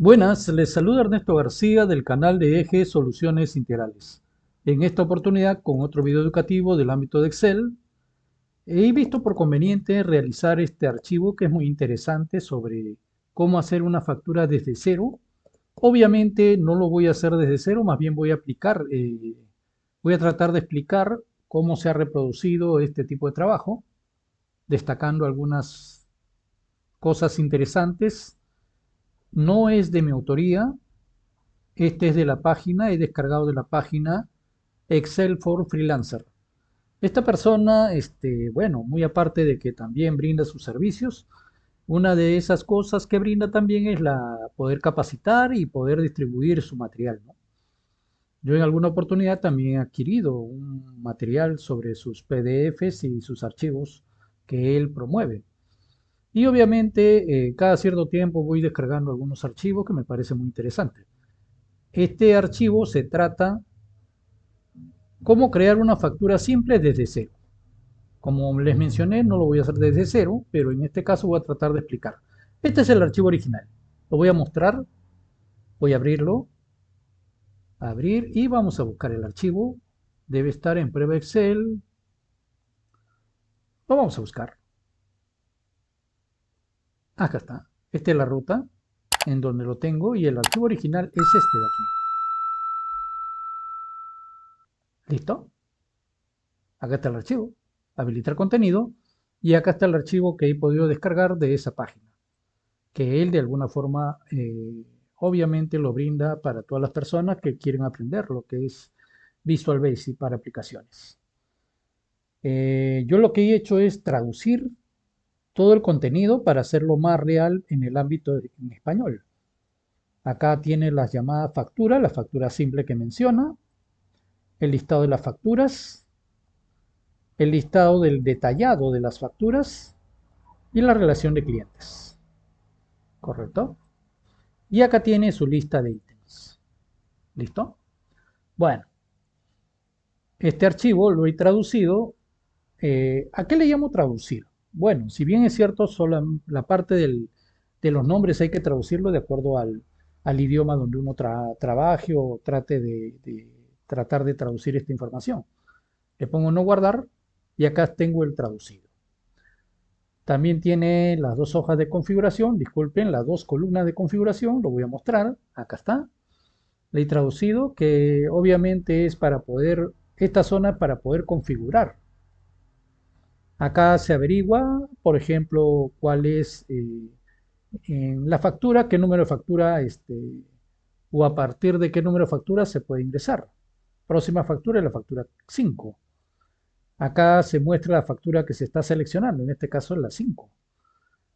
Buenas, les saluda Ernesto García del canal de Eje Soluciones Integrales. En esta oportunidad, con otro video educativo del ámbito de Excel, he visto por conveniente realizar este archivo que es muy interesante sobre cómo hacer una factura desde cero. Obviamente no lo voy a hacer desde cero, más bien voy a tratar de explicar cómo se ha reproducido este tipo de trabajo, destacando algunas cosas interesantes. No es de mi autoría. Este es de la página, he descargado de la página Excel for Freelancer. Esta persona, bueno, muy aparte de que también brinda sus servicios, una de esas cosas que brinda también es la poder capacitar y poder distribuir su material, ¿no? Yo en alguna oportunidad también he adquirido un material sobre sus PDFs y sus archivos que él promueve. Y obviamente cada cierto tiempo voy descargando algunos archivos que me parecen muy interesantes. Este archivo se trata cómo crear una factura simple desde cero. Como les mencioné, no lo voy a hacer desde cero, pero en este caso voy a tratar de explicar. Este es el archivo original. Lo voy a mostrar, voy a abrirlo, abrir y vamos a buscar el archivo. Debe estar en prueba Excel. Lo vamos a buscar. Acá está. Esta es la ruta en donde lo tengo y el archivo original es este de aquí. ¿Listo? Acá está el archivo. Habilitar contenido y acá está el archivo que he podido descargar de esa página, que él de alguna forma obviamente lo brinda para todas las personas que quieren aprender lo que es Visual Basic para aplicaciones. Yo lo que he hecho es traducir todo el contenido para hacerlo más real en el ámbito en español. Acá tiene las llamadas facturas, la factura simple que menciona, el listado de las facturas, el listado del detallado de las facturas y la relación de clientes. ¿Correcto? Y acá tiene su lista de ítems. ¿Listo? Bueno, este archivo lo he traducido. ¿A qué le llamo traducir? Bueno, si bien es cierto, solo la parte de los nombres hay que traducirlo de acuerdo al idioma donde uno trabaje o trate de tratar de traducir esta información. Le pongo no guardar y acá tengo el traducido. También tiene las dos hojas de configuración, disculpen, las dos columnas de configuración, lo voy a mostrar, acá está. Le he traducido que obviamente es para poder, esta zona para poder configurar. Acá se averigua, por ejemplo, cuál es en la factura, qué número de factura, o a partir de qué número de factura se puede ingresar. Próxima factura es la factura 5. Acá se muestra la factura que se está seleccionando, en este caso es la 5.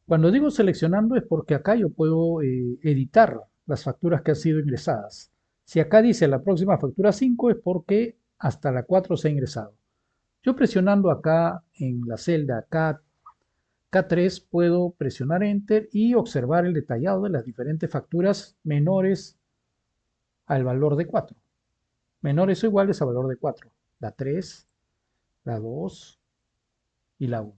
Cuando digo seleccionando es porque acá yo puedo editar las facturas que han sido ingresadas. Si acá dice la próxima factura 5 es porque hasta la 4 se ha ingresado. Yo presionando acá en la celda K3 puedo presionar Enter y observar el detallado de las diferentes facturas menores al valor de 4. Menores o iguales al valor de 4. La 3, la 2 y la 1.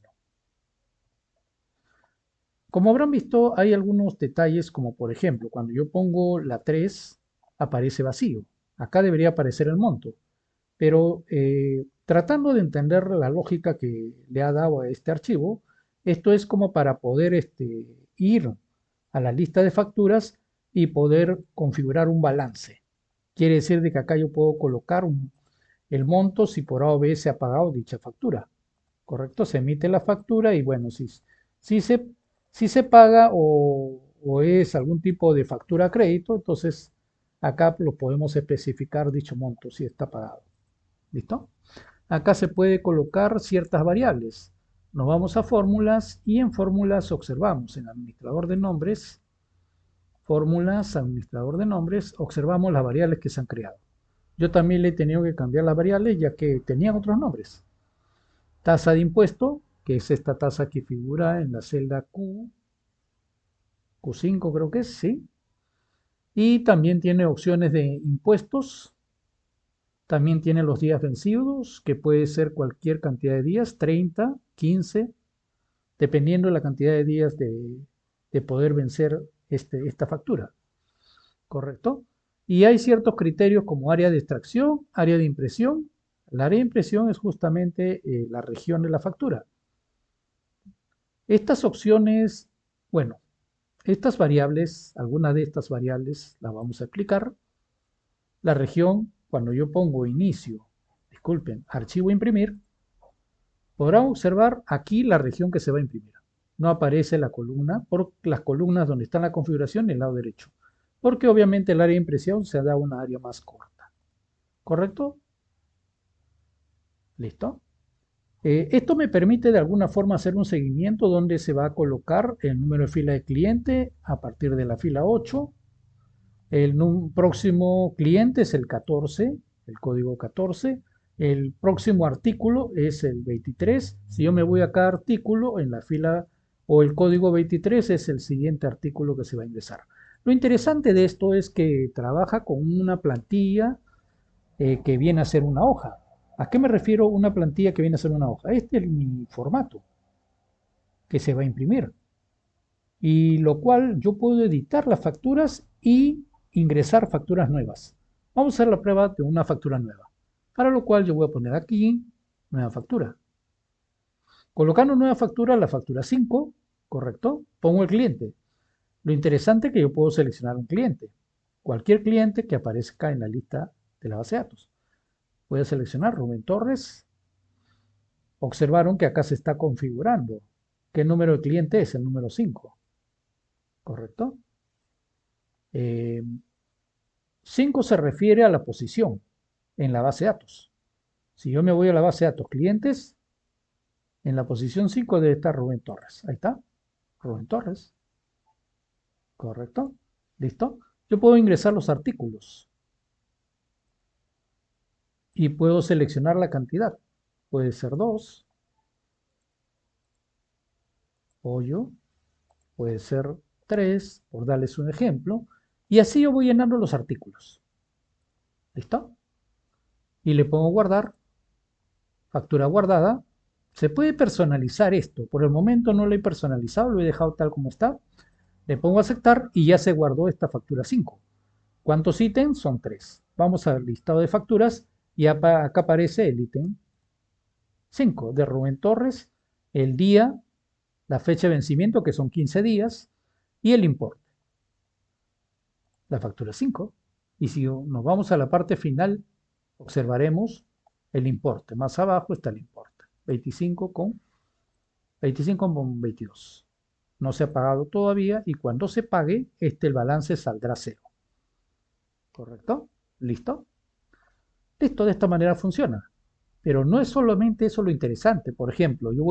Como habrán visto, hay algunos detalles como por ejemplo, cuando yo pongo la 3 aparece vacío. Acá debería aparecer el monto. Pero tratando de entender la lógica que le ha dado a este archivo, esto es como para poder ir a la lista de facturas y poder configurar un balance. Quiere decir de que acá yo puedo colocar el monto si por A o B se ha pagado dicha factura. ¿Correcto? Se emite la factura y bueno, si, se, si se paga o es algún tipo de factura a crédito, entonces acá lo podemos especificar dicho monto si está pagado. ¿Listo? Acá se puede colocar ciertas variables. Nos vamos a fórmulas y en fórmulas observamos en administrador de nombres, fórmulas, administrador de nombres, observamos las variables que se han creado. Yo también le he tenido que cambiar las variables ya que tenían otros nombres. Tasa de impuesto, que es esta tasa que figura en la celda Q5 creo que es, ¿sí? Y también tiene opciones de impuestos. También tiene los días vencidos, que puede ser cualquier cantidad de días, 30, 15, dependiendo de la cantidad de días de poder vencer esta factura. ¿correcto? Y hay ciertos criterios como área de extracción, área de impresión. El área de impresión es justamente la región de la factura. Estas opciones, bueno, estas variables, algunas de estas variables las vamos a explicar. La región, cuando yo pongo inicio, disculpen, archivo imprimir, podrán observar aquí la región que se va a imprimir. No aparece la columna por las columnas donde está la configuración en el lado derecho, porque obviamente el área de impresión se da una área más corta. ¿Correcto? ¿Listo? Esto me permite de alguna forma hacer un seguimiento donde se va a colocar el número de fila de cliente a partir de la fila 8. El próximo cliente es el 14, el código 14. El próximo artículo es el 23. Si yo me voy a cada artículo en la fila o el código 23 es el siguiente artículo que se va a ingresar. Lo interesante de esto es que trabaja con una plantilla que viene a ser una hoja. ¿A qué me refiero una plantilla que viene a ser una hoja? Este es mi formato que se va a imprimir y lo cual yo puedo editar las facturas y ingresar facturas nuevas. Vamos a hacer la prueba de una factura nueva, para lo cual yo voy a poner aquí nueva factura. Colocando nueva factura, la factura 5, correcto, pongo el cliente. Lo interesante es que yo puedo seleccionar un cliente, cualquier cliente que aparezca en la lista de la base de datos. Voy a seleccionar Rubén Torres. Observaron que acá se está configurando. ¿Qué número de cliente es? El número 5, ¿correcto? 5 se refiere a la posición en la base de datos. Si yo me voy a la base de datos clientes, en la posición 5 debe estar Rubén Torres. Ahí está, Rubén Torres. ¿Correcto? ¿Listo? Yo puedo ingresar los artículos y puedo seleccionar la cantidad. Puede ser 2, pollo, puede ser 3, por darles un ejemplo. Y así yo voy llenando los artículos. ¿Listo? Y le pongo guardar, factura guardada. Se puede personalizar esto. Por el momento no lo he personalizado, lo he dejado tal como está. Le pongo aceptar y ya se guardó esta factura 5. ¿Cuántos ítems? Son 3. Vamos al listado de facturas y acá aparece el ítem 5 de Rubén Torres, el día, la fecha de vencimiento que son 15 días y el importe. La factura 5. Y si nos vamos a la parte final, observaremos el importe. Más abajo está el importe. 25,22. No se ha pagado todavía y cuando se pague, el balance saldrá cero. ¿Correcto? ¿Listo? Listo, de esta manera funciona. Pero no es solamente eso lo interesante. Por ejemplo, yo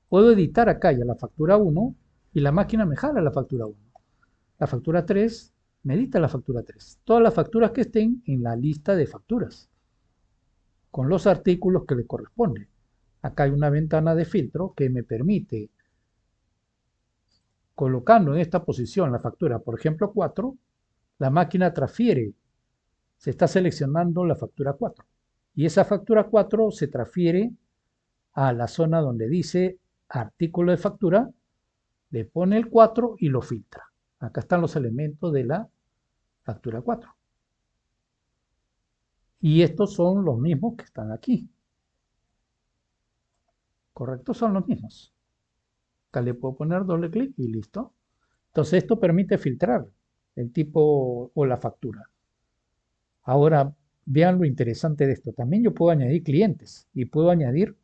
puedo editar acá ya la factura 1 y la máquina me jala la factura 1. La factura 3 me edita la factura 3. Todas las facturas que estén en la lista de facturas, con los artículos que le corresponden. Acá hay una ventana de filtro que me permite, colocando en esta posición la factura, por ejemplo 4, la máquina transfiere, se está seleccionando la factura 4. Y esa factura 4 se transfiere a la zona donde dice artículo de factura, le pone el 4 y lo filtra. Acá están los elementos de la factura 4. Y estos son los mismos que están aquí. ¿Correcto? Son los mismos. Acá le puedo poner doble clic y listo. Entonces esto permite filtrar el tipo o la factura. Ahora vean lo interesante de esto. También yo puedo añadir clientes y puedo añadir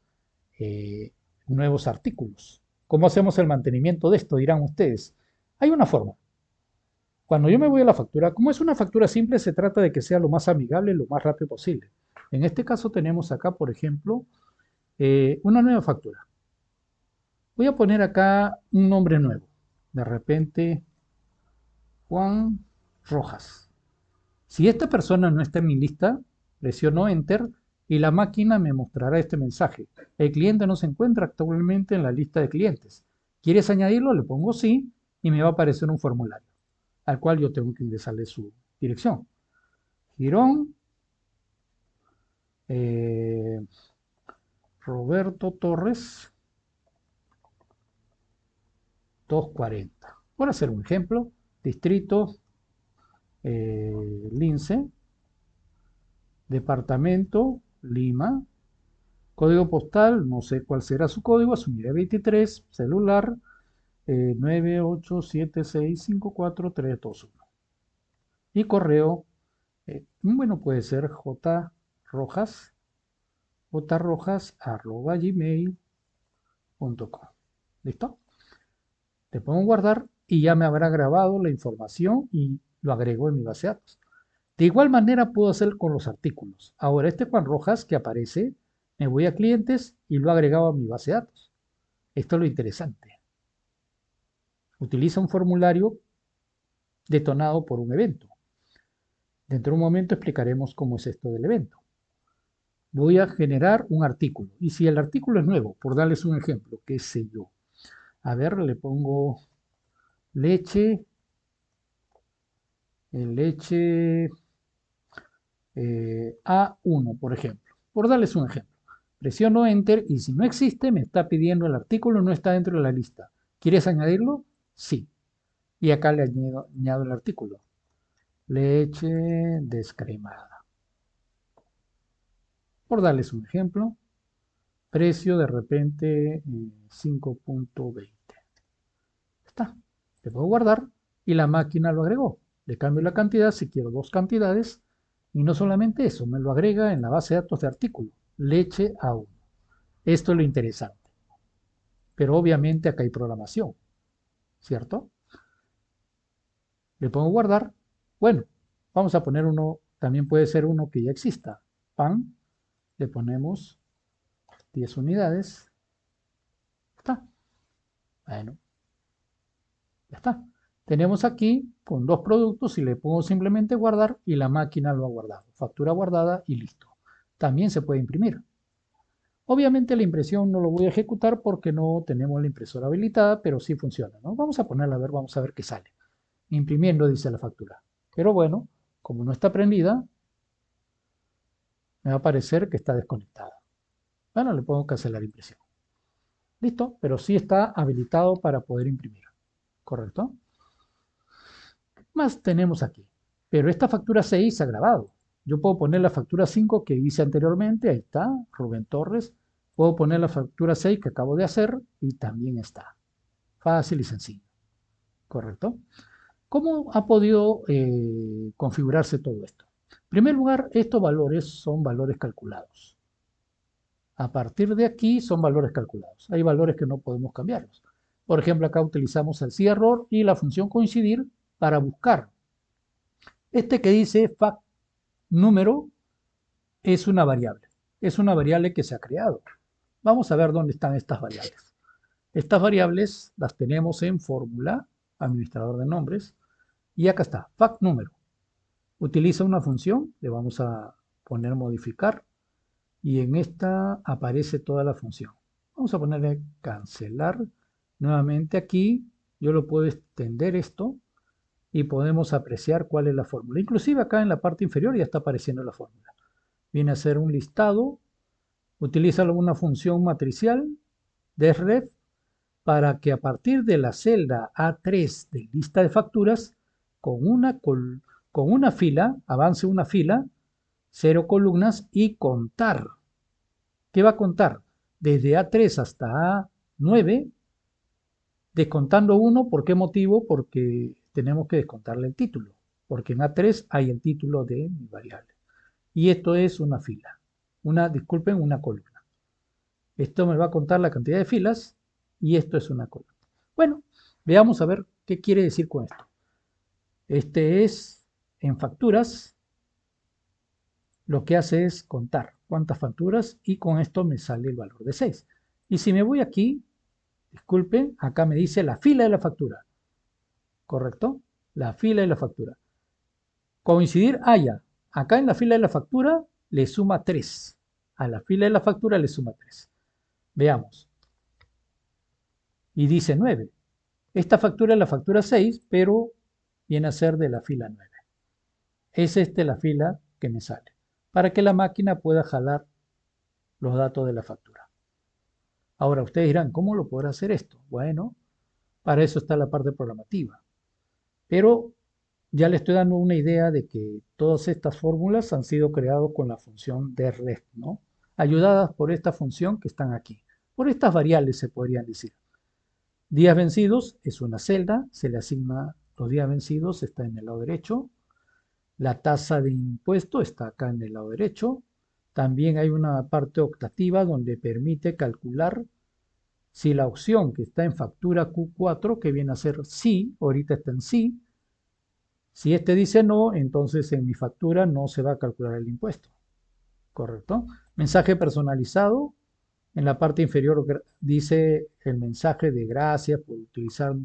eh, nuevos artículos. ¿Cómo hacemos el mantenimiento de esto? Dirán ustedes. Hay una forma. Cuando yo me voy a la factura, como es una factura simple, se trata de que sea lo más amigable, lo más rápido posible. En este caso tenemos acá, por ejemplo, una nueva factura. Voy a poner acá un nombre nuevo. De repente, Juan Rojas. Si esta persona no está en mi lista, presiono Enter y la máquina me mostrará este mensaje. El cliente no se encuentra actualmente en la lista de clientes. ¿Quieres añadirlo? Le pongo sí y me va a aparecer un formulario al cual yo tengo que ingresarle su dirección. Girón, eh, Roberto Torres, 240. Por hacer un ejemplo, distrito Lince, departamento, Lima, código postal, no sé cuál será su código, asumiré 23, celular, 987654321. Y correo, bueno, puede ser jrojas@gmail.com. ¿Listo? Le pongo guardar y ya me habrá grabado la información y lo agrego en mi base de datos. De igual manera puedo hacer con los artículos. Ahora, este Juan Rojas que aparece, me voy a clientes y lo he agregado a mi base de datos. Esto es lo interesante. Utiliza un formulario detonado por un evento. Dentro de un momento explicaremos cómo es esto del evento. Voy a generar un artículo. Y si el artículo es nuevo, por darles un ejemplo, qué sé yo. A ver, le pongo leche, leche A1, por ejemplo. Por darles un ejemplo. Presiono Enter y si no existe, me está pidiendo el artículo, no está dentro de la lista. ¿Quieres añadirlo? Sí. Y acá le añado el artículo. Leche descremada. Por darles un ejemplo, precio de repente 5.20. Está. Le puedo guardar y la máquina lo agregó. Le cambio la cantidad si quiero dos cantidades y no solamente eso, me lo agrega en la base de datos de artículo. Leche A1. Esto es lo interesante. Pero obviamente acá hay programación, ¿cierto? Le pongo guardar. Bueno, vamos a poner uno, también puede ser uno que ya exista. Pan, le ponemos 10 unidades. Está. Bueno, ya está. Tenemos aquí con dos productos y le pongo simplemente guardar y la máquina lo ha guardado. Factura guardada y listo. También se puede imprimir. Obviamente la impresión no lo voy a ejecutar porque no tenemos la impresora habilitada, pero sí funciona, ¿no? Vamos a ponerla a ver, vamos a ver qué sale. Imprimiendo, dice la factura. Pero bueno, como no está prendida, me va a parecer que está desconectada. Bueno, le pongo cancelar impresión. Listo, pero sí está habilitado para poder imprimir. ¿Correcto? ¿Qué más tenemos aquí? Pero esta factura 6 se ha grabado. Yo puedo poner la factura 5 que hice anteriormente, ahí está, Rubén Torres. Puedo poner la factura 6 que acabo de hacer y también está. Fácil y sencillo. ¿Correcto? ¿Cómo ha podido configurarse todo esto? En primer lugar, estos valores son valores calculados. A partir de aquí son valores calculados. Hay valores que no podemos cambiarlos. Por ejemplo, acá utilizamos el CERROR y la función coincidir para buscar. Este que dice fact número es una variable. Es una variable que se ha creado. Vamos a ver dónde están estas variables. Estas variables las tenemos en fórmula, administrador de nombres, y acá está, fact número. Utiliza una función, le vamos a poner modificar, y en esta aparece toda la función. Vamos a ponerle cancelar. Nuevamente aquí yo lo puedo extender esto y podemos apreciar cuál es la fórmula. Inclusive acá en la parte inferior ya está apareciendo la fórmula. Viene a ser un listado, utiliza una función matricial de ref para que a partir de la celda A3 de lista de facturas, con una fila, avance una fila, 0 columnas y contar. ¿Qué va a contar? Desde A3 hasta A9, descontando 1. ¿Por qué motivo? Porque tenemos que descontarle el título. Porque en A3 hay el título de mi variable. Y esto es una fila. Disculpen, una columna. Esto me va a contar la cantidad de filas y esto es una columna. Bueno, veamos a ver qué quiere decir con esto. Este es en facturas. Lo que hace es contar cuántas facturas y con esto me sale el valor de 6. Y si me voy aquí, disculpen, acá me dice la fila de la factura. ¿Correcto? La fila de la factura. Coincidir haya. Acá en la fila de la factura le suma 3. A la fila de la factura le suma 3. Veamos. Y dice 9. Esta factura es la factura 6, pero viene a ser de la fila 9. Es la fila que me sale. Para que la máquina pueda jalar los datos de la factura. Ahora ustedes dirán, ¿cómo lo podrá hacer esto? Bueno, para eso está la parte programativa. Pero ya le estoy dando una idea de que todas estas fórmulas han sido creadas con la función de ref, ¿no? Ayudadas por esta función que están aquí. Por estas variables se podrían decir. Días vencidos es una celda, se le asigna los días vencidos, está en el lado derecho. La tasa de impuesto está acá en el lado derecho. También hay una parte optativa donde permite calcular si la opción que está en factura Q4, que viene a ser sí, ahorita está en sí. Si este dice no, entonces en mi factura no se va a calcular el impuesto. ¿Correcto? Mensaje personalizado. En la parte inferior dice el mensaje de gracias por utilizar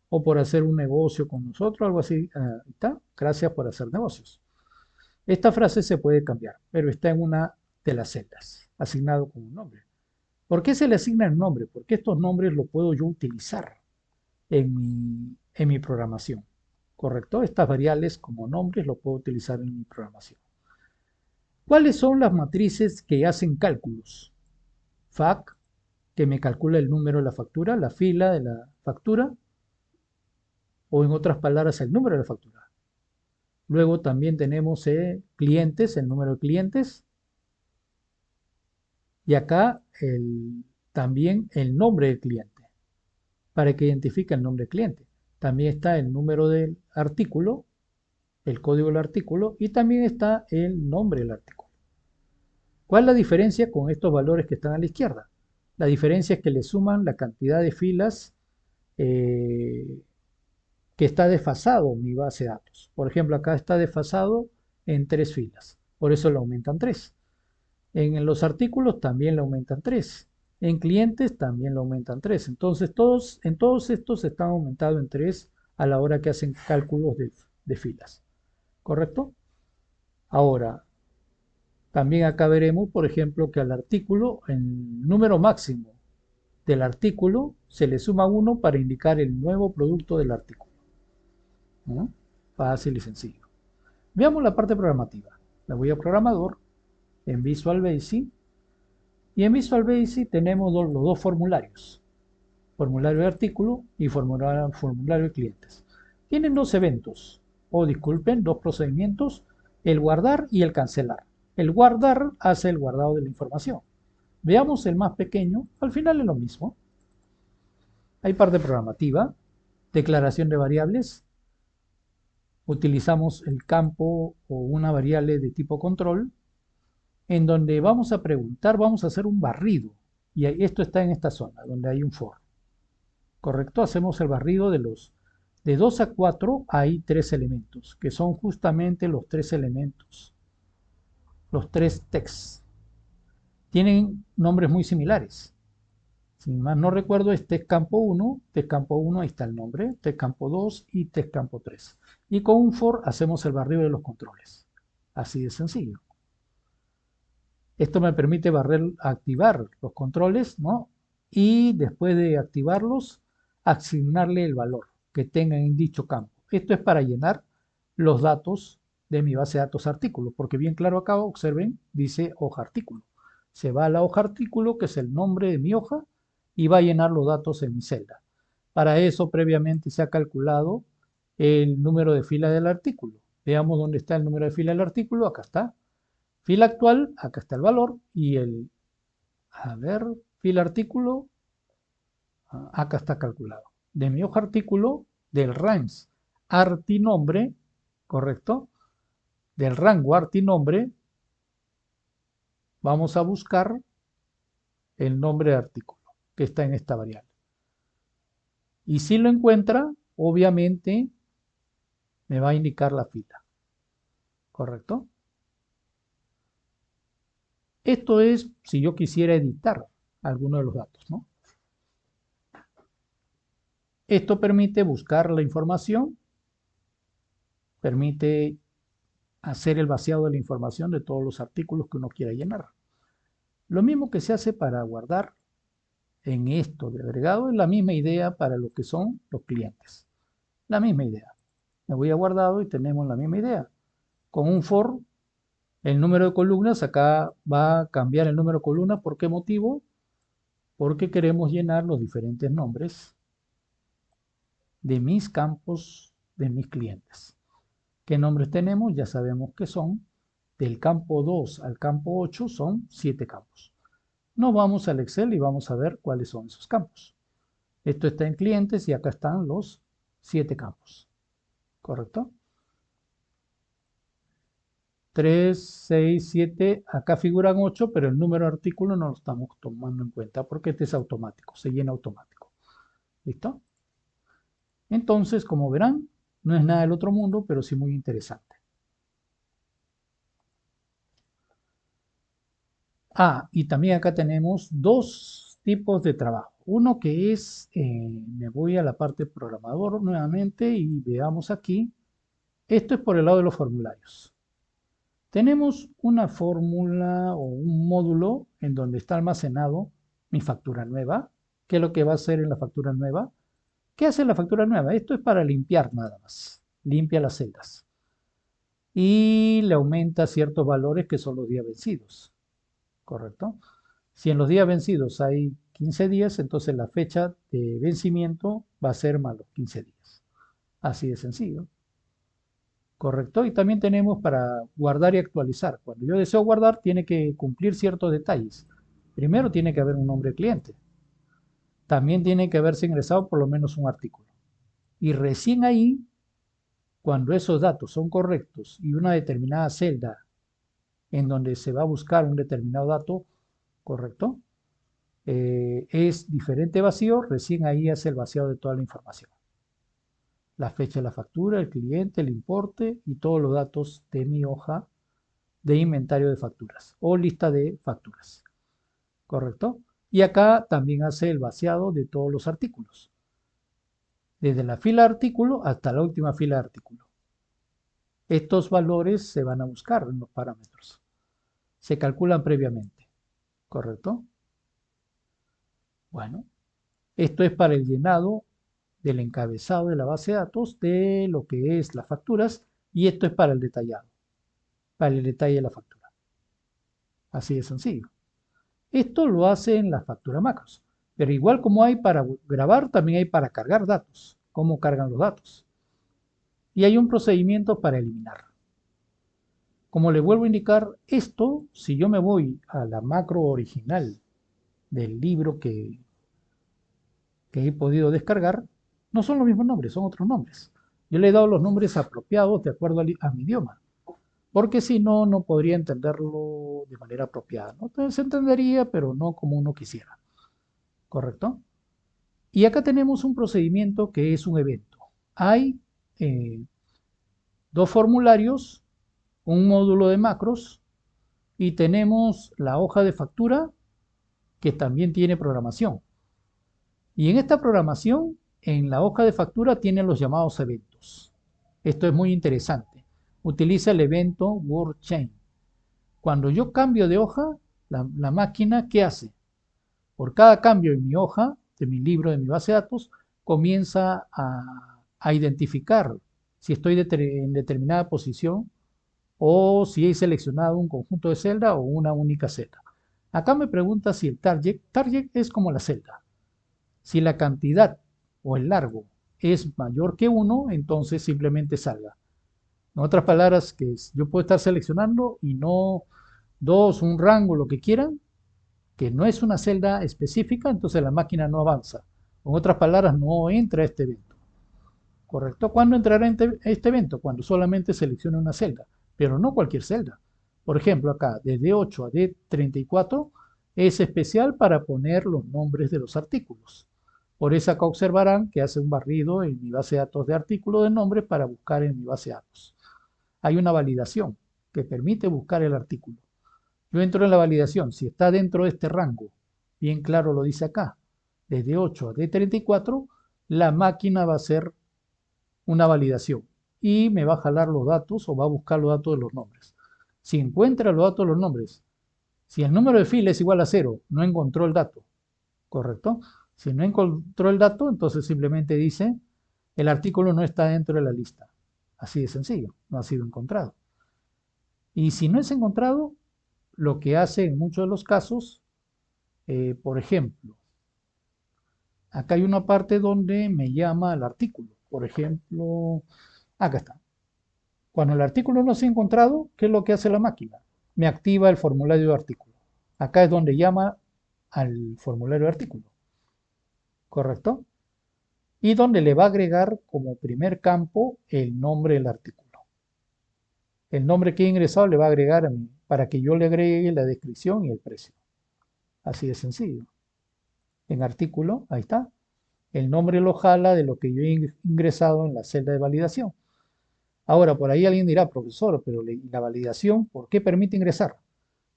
o por hacer un negocio con nosotros, algo así. Está. Gracias por hacer negocios. Esta frase se puede cambiar, pero está en una de las celdas, asignado con un nombre. ¿Por qué se le asigna el nombre? Porque estos nombres los puedo yo utilizar en mi programación. ¿Correcto? Estas variables como nombres los puedo utilizar en mi programación. ¿Cuáles son las matrices que hacen cálculos? FAC, que me calcula el número de la factura, la fila de la factura, o en otras palabras, el número de la factura. Luego también tenemos clientes, el número de clientes, y acá también el nombre del cliente, para que identifique el nombre del cliente. También está el número del artículo, el código del artículo, y también está el nombre del artículo. ¿Cuál es la diferencia con estos valores que están a la izquierda? La diferencia es que le suman la cantidad de filas que está desfasado mi base de datos. Por ejemplo, acá está desfasado en 3 filas, por eso le aumentan 3. En los artículos también le aumentan 3. En clientes también le aumentan 3. Entonces, en todos estos están aumentados en 3 a la hora que hacen cálculos de filas. ¿Correcto? Ahora, también acá veremos, por ejemplo, que al artículo, el número máximo del artículo se le suma 1 para indicar el nuevo producto del artículo. ¿No? Fácil y sencillo. Veamos la parte programativa. Me voy a programador, en Visual Basic, y en Visual Basic tenemos los dos formularios. Formulario de artículo y formulario de clientes. Tienen dos eventos, o disculpen, dos procedimientos, el guardar y el cancelar. El guardar hace el guardado de la información. Veamos el más pequeño, al final es lo mismo. Hay parte programativa, declaración de variables, utilizamos el campo o una variable de tipo control, en donde vamos a preguntar, vamos a hacer un barrido, y esto está en esta zona, donde hay un for. ¿Correcto? Hacemos el barrido de 2 a 4 hay 3 elementos, que son justamente los 3 elementos, los 3 texts. Tienen nombres muy similares. Si más no recuerdo, este es campo 1, este es campo 1, ahí está el nombre, este es campo 2 y este es campo 3. Y con un for hacemos el barrido de los controles. Así de sencillo. Esto me permite activar los controles, ¿no? Y después de activarlos, asignarle el valor que tengan en dicho campo. Esto es para llenar los datos de mi base de datos artículos, porque bien claro acá, observen, dice hoja artículo. Se va a la hoja artículo, que es el nombre de mi hoja, y va a llenar los datos en mi celda. Para eso previamente se ha calculado el número de fila del artículo. Veamos dónde está el número de fila del artículo. Acá está. Fila actual, acá está el valor. Y fila artículo, acá está calculado. De mi hoja artículo, del range artinombre, ¿correcto? Del rango artinombre, vamos a buscar el nombre de artículo que está en esta variable. Y si lo encuentra, obviamente me va a indicar la fila. ¿Correcto? Esto es si yo quisiera editar alguno de los datos, ¿no? Esto permite buscar la información, permite hacer el vaciado de la información de todos los artículos que uno quiera llenar. Lo mismo que se hace para guardar en esto de agregado es la misma idea para lo que son los clientes. La misma idea. Me voy a guardado y tenemos la misma idea. Con un for, el número de columnas, acá va a cambiar el número de columnas. ¿Por qué motivo? Porque queremos llenar los diferentes nombres de mis campos, de mis clientes. ¿Qué nombres tenemos? Ya sabemos que son del campo 2 al campo 8 son 7 campos. Nos vamos al Excel y vamos a ver cuáles son esos campos. Esto está en clientes y acá están los 7 campos. ¿Correcto? 3, 6, 7, acá figuran 8, pero el número de artículo no lo estamos tomando en cuenta porque este es automático, se llena automático. ¿Listo? Entonces, como verán, no es nada del otro mundo, pero sí muy interesante. Ah, y también acá tenemos dos tipos de trabajo. Uno que es, me voy a la parte programador nuevamente y veamos aquí. Esto es por el lado de los formularios. Tenemos una fórmula o un módulo en donde está almacenado mi factura nueva. ¿Qué es lo que va a hacer en la factura nueva? ¿Qué hace la factura nueva? Esto es para limpiar nada más. Limpia las celdas. Y le aumenta ciertos valores que son los días vencidos. ¿Correcto? Si en los días vencidos hay 15 días, entonces la fecha de vencimiento va a ser más los 15 días. Así de sencillo. ¿Correcto? Y también tenemos para guardar y actualizar. Cuando yo deseo guardar, tiene que cumplir ciertos detalles. Primero tiene que haber un nombre de cliente. También tiene que haberse ingresado por lo menos un artículo. Y recién ahí, cuando esos datos son correctos y una determinada celda en donde se va a buscar un determinado dato, ¿correcto? Es diferente vacío, recién ahí hace el vaciado de toda la información. La fecha de la factura, el cliente, el importe y todos los datos de mi hoja de inventario de facturas o lista de facturas. ¿Correcto? Y acá también hace el vaciado de todos los artículos, desde la fila de artículo hasta la última fila de artículo. Estos valores se van a buscar en los parámetros. Se calculan previamente. ¿Correcto? Bueno, esto es para el llenado del encabezado de la base de datos de lo que es las facturas y esto es para el detallado, para el detalle de la factura. Así de sencillo. Esto lo hace en la factura macros, pero igual como hay para grabar, también hay para cargar datos, cómo cargan los datos. Y hay un procedimiento para eliminar. Como le vuelvo a indicar, esto, si yo me voy a la macro original del libro que he podido descargar, no son los mismos nombres, son otros nombres. Yo le he dado los nombres apropiados de acuerdo a mi idioma, porque si no, no podría entenderlo de manera apropiada, ¿no? Entonces se entendería, pero no como uno quisiera, ¿correcto? Y acá tenemos un procedimiento que es un evento. Hay eh, dos formularios, un módulo de macros y tenemos la hoja de factura que también tiene programación. Y en esta programación, en la hoja de factura, tienen los llamados eventos. Esto es muy interesante. Utiliza el evento WordChain. Cuando yo cambio de hoja, la máquina, ¿qué hace? Por cada cambio en mi hoja, de mi libro, de mi base de datos, comienza a identificar si estoy en determinada posición o si he seleccionado un conjunto de celda o una única celda. Acá me pregunta si el target es como la celda. Si la cantidad o el largo es mayor que 1, entonces simplemente salga. En otras palabras, que yo puedo estar seleccionando y no dos, un rango, lo que quieran, que no es una celda específica, entonces la máquina no avanza. En otras palabras, no entra a este evento. ¿Correcto? ¿Cuándo entrará en este evento? Cuando solamente seleccione una celda, pero no cualquier celda. Por ejemplo, acá, de D8 a D34 es especial para poner los nombres de los artículos. Por eso acá observarán que hace un barrido en mi base de datos de artículo de nombre para buscar en mi base de datos. Hay una validación que permite buscar el artículo. Yo entro en la validación, si está dentro de este rango, bien claro lo dice acá, desde 8 a D34, la máquina va a hacer una validación y me va a jalar los datos o va a buscar los datos de los nombres. Si encuentra los datos de los nombres, si el número de fila es igual a 0, no encontró el dato, ¿correcto? Si no encontró el dato, entonces simplemente dice, el artículo no está dentro de la lista. Así de sencillo, no ha sido encontrado. Y si no es encontrado, lo que hace en muchos de los casos, por ejemplo, acá hay una parte donde me llama el artículo. Por ejemplo, acá está. Cuando el artículo no se ha encontrado, ¿qué es lo que hace la máquina? Me activa el formulario de artículo. Acá es donde llama al formulario de artículo, ¿correcto? Y donde le va a agregar como primer campo el nombre del artículo. El nombre que he ingresado le va a agregar a mí, para que yo le agregue la descripción y el precio. Así de sencillo. En artículo, ahí está. El nombre lo jala de lo que yo he ingresado en la celda de validación. Ahora, por ahí alguien dirá, profesor, pero la validación, ¿por qué permite ingresar?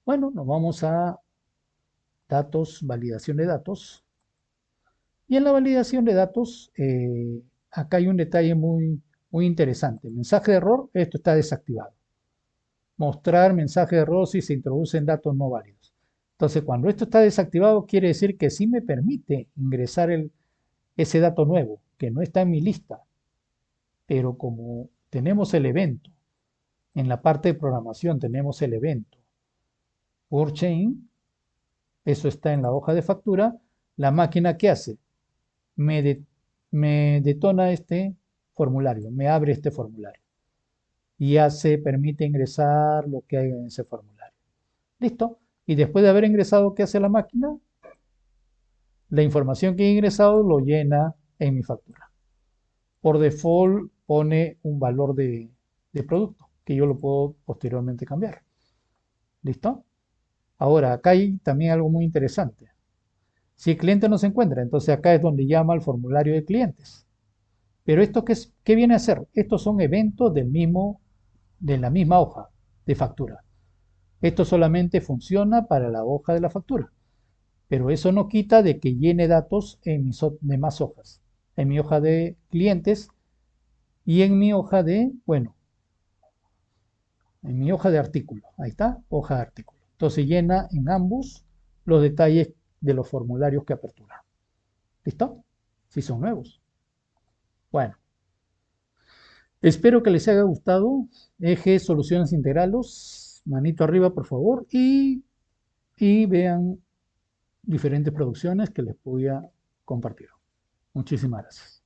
Bueno, nos vamos a datos, validación de datos. Y en la validación de datos, acá hay un detalle muy interesante. Mensaje de error, esto está desactivado. Mostrar mensaje de error si se introducen datos no válidos. Entonces, cuando esto está desactivado, quiere decir que sí me permite ingresar ese dato nuevo, que no está en mi lista. Pero como tenemos el evento, en la parte de programación tenemos el evento por chain, eso está en la hoja de factura, la máquina ¿qué hace? Me, de- me detona este formulario, me abre este formulario y ya se permite ingresar lo que hay en ese formulario. Listo. Y después de haber ingresado, ¿qué hace la máquina? La información que he ingresado lo llena en mi factura. Por default pone un valor de producto que yo lo puedo posteriormente cambiar. ¿Listo? Ahora, acá hay también algo muy interesante. Si el cliente no se encuentra, entonces acá es donde llama al formulario de clientes. Pero esto ¿qué viene a hacer? Estos son eventos de la misma hoja de factura. Esto solamente funciona para la hoja de la factura. Pero eso no quita de que llene datos en mis demás hojas. En mi hoja de clientes y en mi hoja en mi hoja de artículo. Ahí está, hoja de artículo. Entonces llena en ambos los detalles de los formularios que apertura. ¿Listo? Si son nuevos. Bueno, espero que les haya gustado. Eje Soluciones Integralos. Manito arriba, por favor. Y vean diferentes producciones que les voy a compartir. Muchísimas gracias.